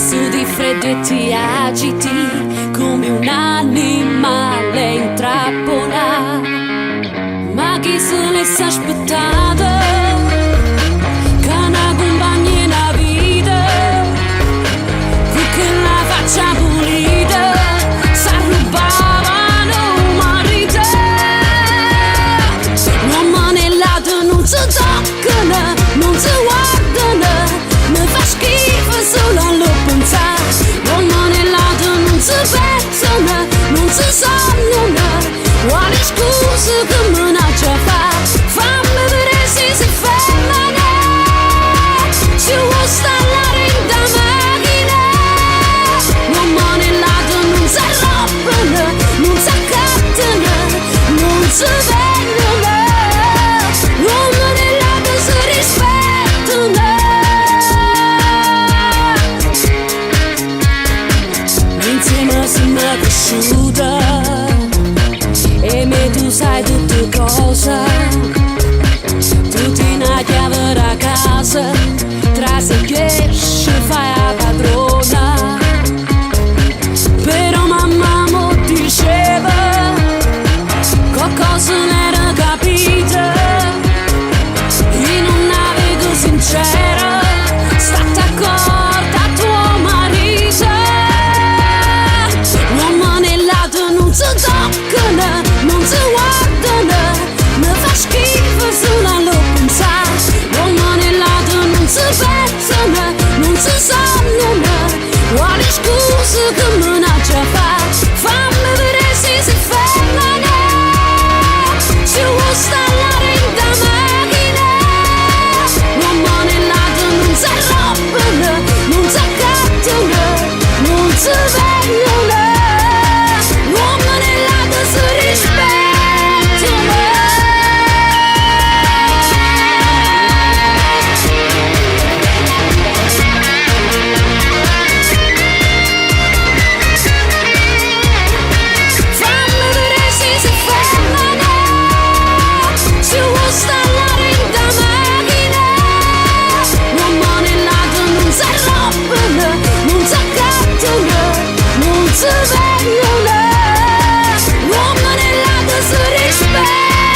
su di freddo e ti agiti come un animale in trappola. Ma chi se ne sta aspettando che una compagnia nella vita, con la faccia pulita s'arrubavano marito. L'uomo nell'altro non si toccano, non si guardano, mi fa schifo solo a lo pensare. L'uomo nell'altro non si pensano, non si sognano, quali scuse che me ne c'è fa? Fammi vedere se si fermano, ci vuoi stare in da macchina. L'uomo nell'altro non si arrobbano, non si accattano, non si vengono. L'uomo nell'altro si rispettano. Insieme siamo cresciuti e me tu sai tutte cose. Tu ti una chiave da casa, tra se esci fai la padrona. Però mamma mo diceva qualcosa non era capita. Io non avevo sincera, state accorta a tuo marito. L'uomo nell'altro non si toccano, non si guardano, mi fa schifo solo a lo pensare. L'uomo nell'altro non si pensano, non si sognano, quali scuse che me ne c'è fa? Fammi vedere se si fermano, ci vuoi stare in da macchina. L'uomo nell'altro non si arrobbano, non si accattano, non si vengono. L'uomo nell'altro si rispettano. Fammi vedere se si fermano, ci vuoi stare in da macchina. L'uomo nell'altro non si arrobbano, non si accattano, non si vengono. L'uomo nell'altro si rispettano.